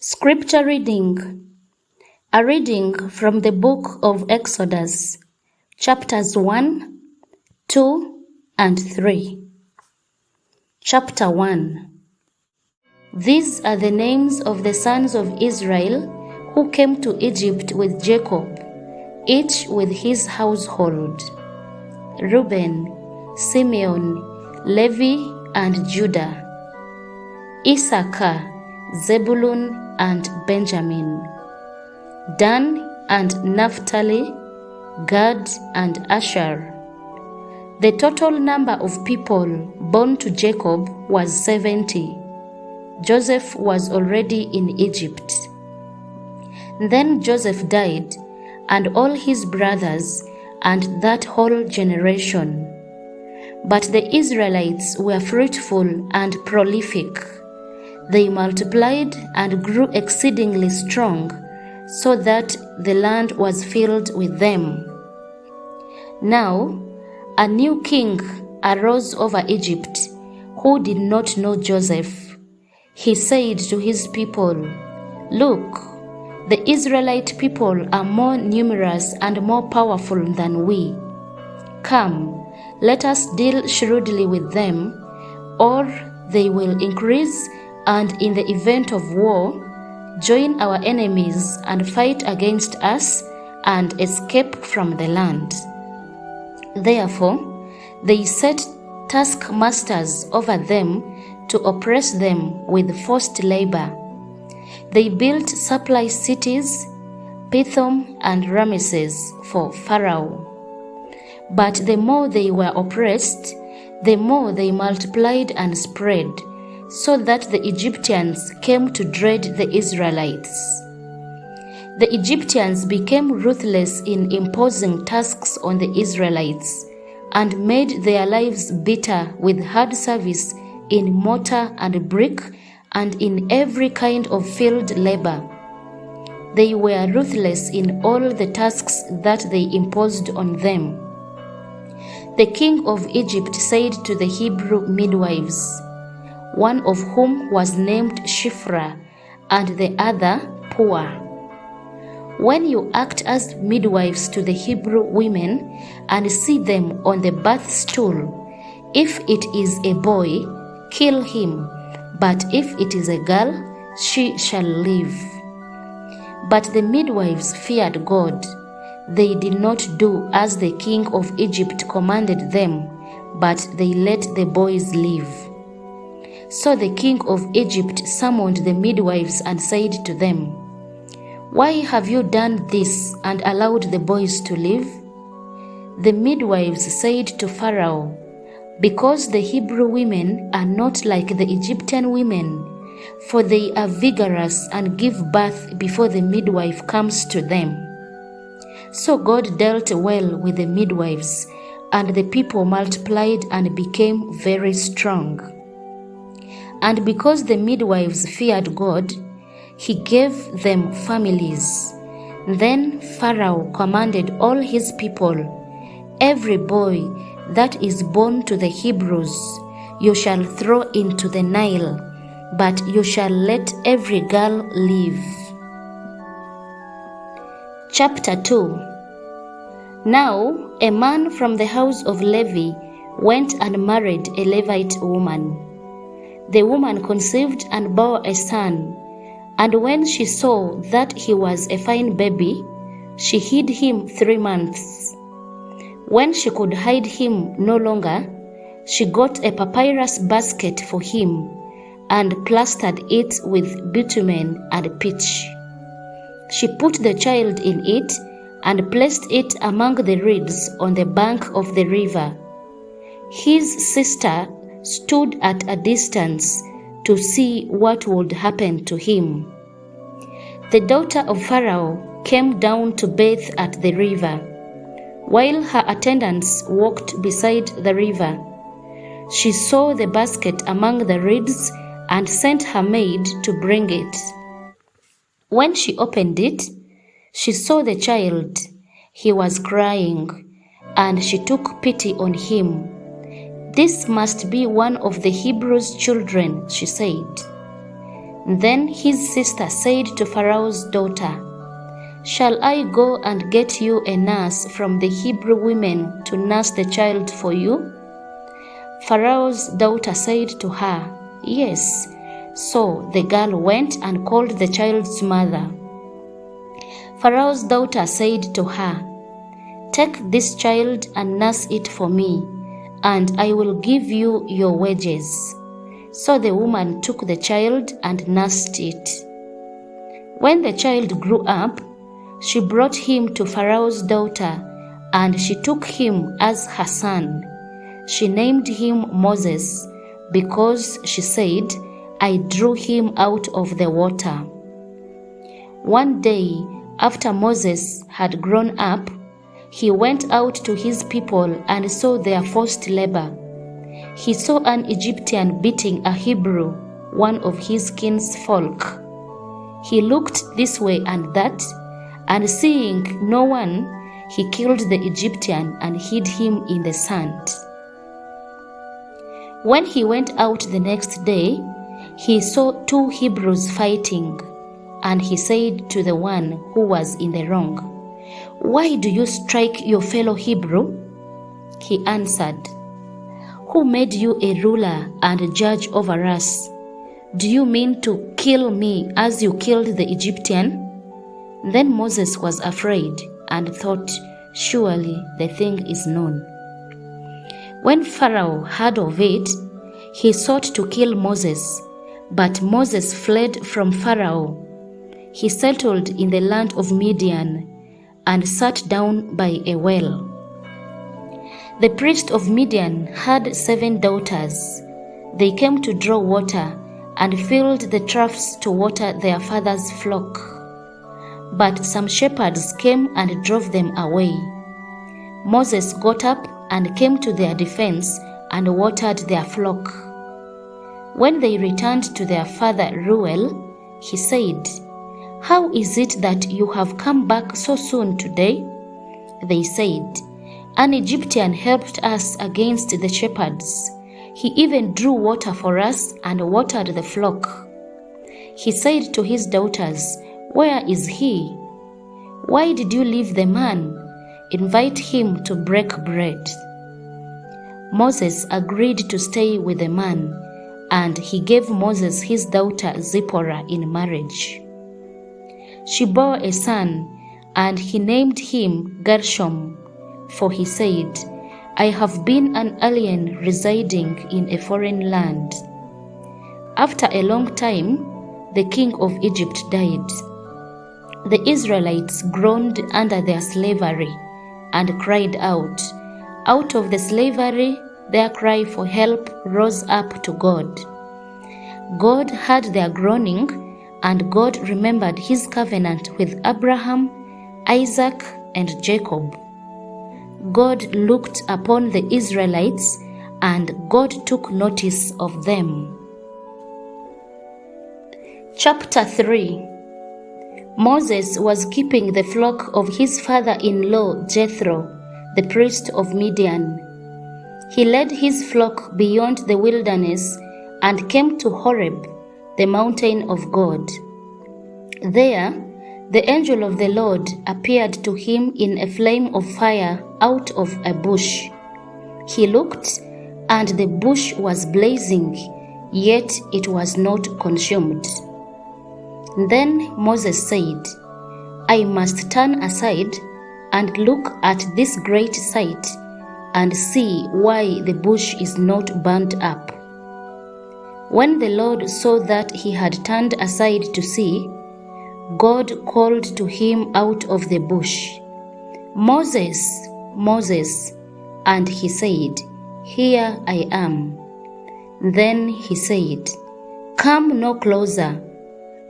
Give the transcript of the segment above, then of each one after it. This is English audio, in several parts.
Scripture reading. A reading from the book of Exodus, chapters 1, 2, and 3. Chapter 1. These are the names of the sons of Israel who came to Egypt with Jacob, each with his household: Reuben, Simeon, Levi, and Judah; Issachar, Zebulun, and Benjamin; Dan and Naphtali, Gad and Asher. The total number of people born to Jacob was 70. Joseph was already in Egypt. Then Joseph died, and all his brothers, and that whole generation. But the Israelites were fruitful and prolific. They multiplied and grew exceedingly strong, so that the land was filled with them. Now, a new king arose over Egypt, who did not know Joseph. He said to his people, "Look, the Israelite people are more numerous and more powerful than we. Come, let us deal shrewdly with them, or they will increase, and in the event of war, join our enemies and fight against us and escape from the land." Therefore, they set taskmasters over them to oppress them with forced labor. They built supply cities, Pithom and Ramesses, for Pharaoh. But the more they were oppressed, the more they multiplied and spread, so that the Egyptians came to dread the Israelites. The Egyptians became ruthless in imposing tasks on the Israelites, and made their lives bitter with hard service in mortar and brick and in every kind of field labor. They were ruthless in all the tasks that they imposed on them. The king of Egypt said to the Hebrew midwives, one of whom was named Shiphrah and the other Puah, "When you act as midwives to the Hebrew women and see them on the birth stool, if it is a boy, kill him, but if it is a girl, she shall live." But the midwives feared God. They did not do as the king of Egypt commanded them, but they let the boys live. So the king of Egypt summoned the midwives and said to them, "Why have you done this and allowed the boys to live?" The midwives said to Pharaoh, "Because the Hebrew women are not like the Egyptian women, for they are vigorous and give birth before the midwife comes to them." So God dealt well with the midwives, and the people multiplied and became very strong. And because the midwives feared God, he gave them families. Then Pharaoh commanded all his people, "Every boy that is born to the Hebrews you shall throw into the Nile, but you shall let every girl live." Chapter 2. Now a man from the house of Levi went and married a Levite woman. The woman conceived and bore a son, and when she saw that he was a fine baby, she hid him 3 months. When she could hide him no longer, she got a papyrus basket for him and plastered it with bitumen and pitch. She put the child in it and placed it among the reeds on the bank of the river. His sister stood at a distance to see what would happen to him. The daughter of Pharaoh came down to bathe at the river. While her attendants walked beside the river, she saw the basket among the reeds and sent her maid to bring it. When she opened it, she saw the child. He was crying, and she took pity on him. "This must be one of the Hebrews' children," she said. Then his sister said to Pharaoh's daughter, "Shall I go and get you a nurse from the Hebrew women to nurse the child for you?" Pharaoh's daughter said to her, "Yes." So the girl went and called the child's mother. Pharaoh's daughter said to her, "Take this child and nurse it for me, and I will give you your wages." So the woman took the child and nursed it. When the child grew up, she brought him to Pharaoh's daughter, and she took him as her son. She named him Moses, because she said, "I drew him out of the water." One day, after Moses had grown up, he went out to his people and saw their forced labor. He saw an Egyptian beating a Hebrew, one of his kinsfolk. He looked this way and that, and seeing no one, he killed the Egyptian and hid him in the sand. When he went out the next day, he saw two Hebrews fighting, and he said to the one who was in the wrong, "Why do you strike your fellow Hebrew?" He answered, "Who made you a ruler and judge over us? Do you mean to kill me as you killed the Egyptian?" Then Moses was afraid and thought, "Surely the thing is known." When Pharaoh heard of it, he sought to kill Moses, but Moses fled from Pharaoh. He settled in the land of Midian and sat down by a well. The priest of Midian had 7 daughters. They came to draw water and filled the troughs to water their father's flock. But some shepherds came and drove them away. Moses got up and came to their defense and watered their flock. When they returned to their father Reuel, he said, "How is it that you have come back so soon today?" They said, "An Egyptian helped us against the shepherds. He even drew water for us and watered the flock." He said to his daughters, "Where is he? Why did you leave the man? Invite him to break bread." Moses agreed to stay with the man, and he gave Moses his daughter Zipporah in marriage. She bore a son, and he named him Gershom, for he said, "I have been an alien residing in a foreign land." After a long time, the king of Egypt died. The Israelites groaned under their slavery and cried out. Out of the slavery, their cry for help rose up to God. God heard their groaning, and God remembered his covenant with Abraham, Isaac, and Jacob. God looked upon the Israelites, and God took notice of them. Chapter 3. Moses was keeping the flock of his father-in-law Jethro, the priest of Midian. He led his flock beyond the wilderness and came to Horeb, the mountain of God. There, the angel of the Lord appeared to him in a flame of fire out of a bush. He looked, and the bush was blazing, yet it was not consumed. Then Moses said, "I must turn aside and look at this great sight and see why the bush is not burnt up." When the Lord saw that he had turned aside to see, God called to him out of the bush, "Moses, Moses," and he said, "Here I am." Then he said, "Come no closer.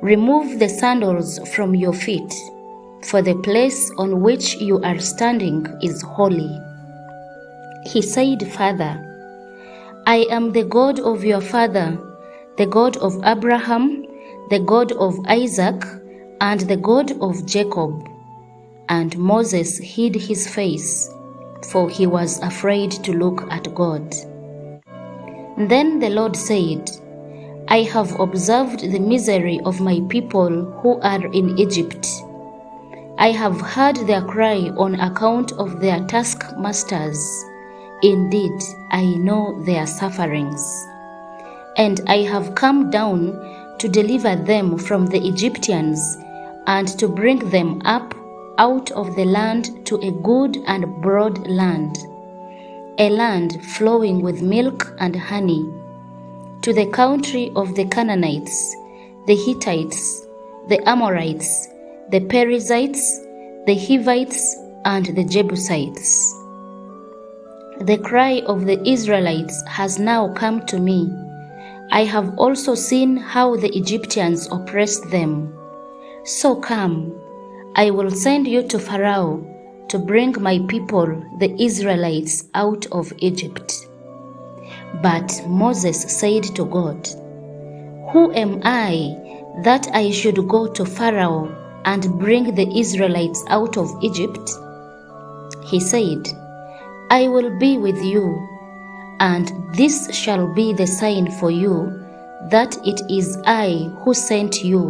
Remove the sandals from your feet, for the place on which you are standing is holy." He said further, "I am the God of your father, the God of Abraham, the God of Isaac, and the God of Jacob." And Moses hid his face, for he was afraid to look at God. Then the Lord said, I have observed the misery of my people who are in Egypt. I have heard their cry on account of their taskmasters. Indeed, I know their sufferings. And I have come down to deliver them from the Egyptians and to bring them up out of the land to a good and broad land, a land flowing with milk and honey, to the country of the Canaanites, the Hittites, the Amorites, the Perizzites, the Hivites, and the Jebusites. The cry of the Israelites has now come to me. I have also seen how the Egyptians oppressed them. So come, I will send you to Pharaoh to bring my people, the Israelites, out of Egypt. But Moses said to God, Who am I that I should go to Pharaoh and bring the Israelites out of Egypt? He said, I will be with you, and this shall be the sign for you that it is I who sent you.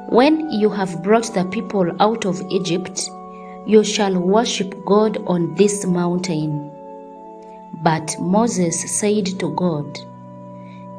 When you have brought the people out of Egypt, you shall worship God on this mountain. But Moses said to God,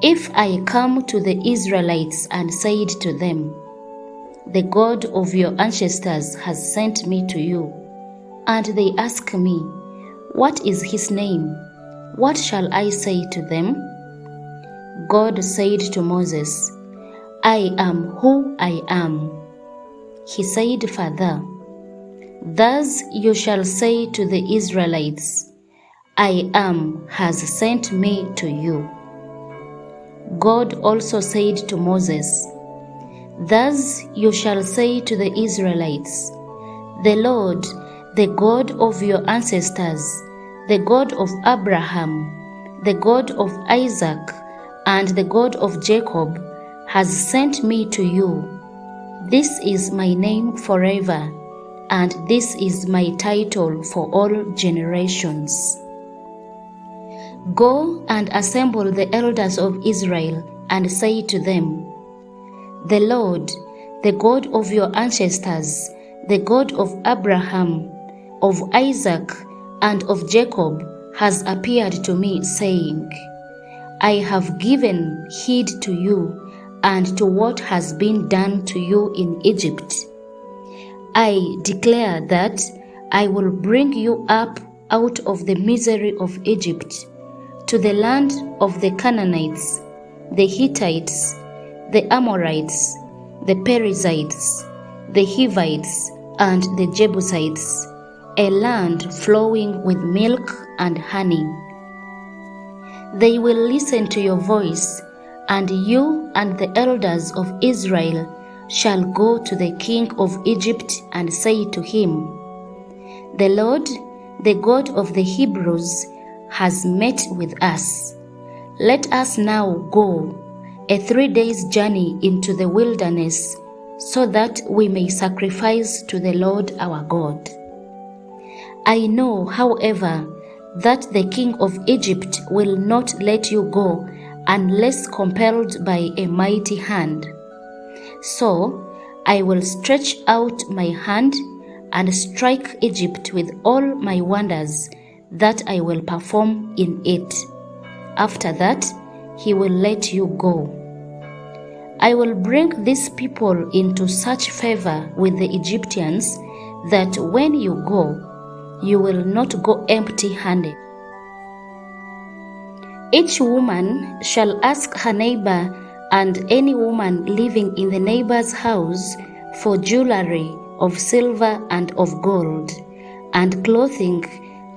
If I come to the Israelites and said to them, The God of your ancestors has sent me to you, and they ask me, What is his name? What shall I say to them? God said to Moses, I am who I am. He said further, Thus you shall say to the Israelites, I am has sent me to you. God also said to Moses, Thus you shall say to the Israelites, The Lord, the God of your ancestors, the God of Abraham, the God of Isaac, and the God of Jacob, has sent me to you. This is my name forever, and this is my title for all generations. Go and assemble the elders of Israel and say to them, The Lord, the God of your ancestors, the God of Abraham, of Isaac, and of Jacob, has appeared to me, saying, I have given heed to you and to what has been done to you in Egypt. I declare that I will bring you up out of the misery of Egypt to the land of the Canaanites, the Hittites, the Amorites, the Perizzites, the Hivites, and the Jebusites, a land flowing with milk and honey. They will listen to your voice, and you and the elders of Israel shall go to the king of Egypt and say to him, The Lord, the God of the Hebrews, has met with us. Let us now go a 3 days' journey into the wilderness, so that we may sacrifice to the Lord our God. I know, however, that the king of Egypt will not let you go unless compelled by a mighty hand. So I will stretch out my hand and strike Egypt with all my wonders that I will perform in it. After that, he will let you go. I will bring these people into such favor with the Egyptians that when you go, you will not go empty-handed. Each woman shall ask her neighbor and any woman living in the neighbor's house for jewelry of silver and of gold, and clothing,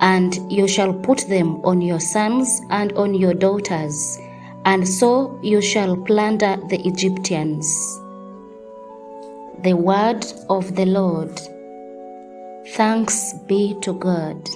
and you shall put them on your sons and on your daughters, and so you shall plunder the Egyptians. The word of the Lord. Thanks be to God.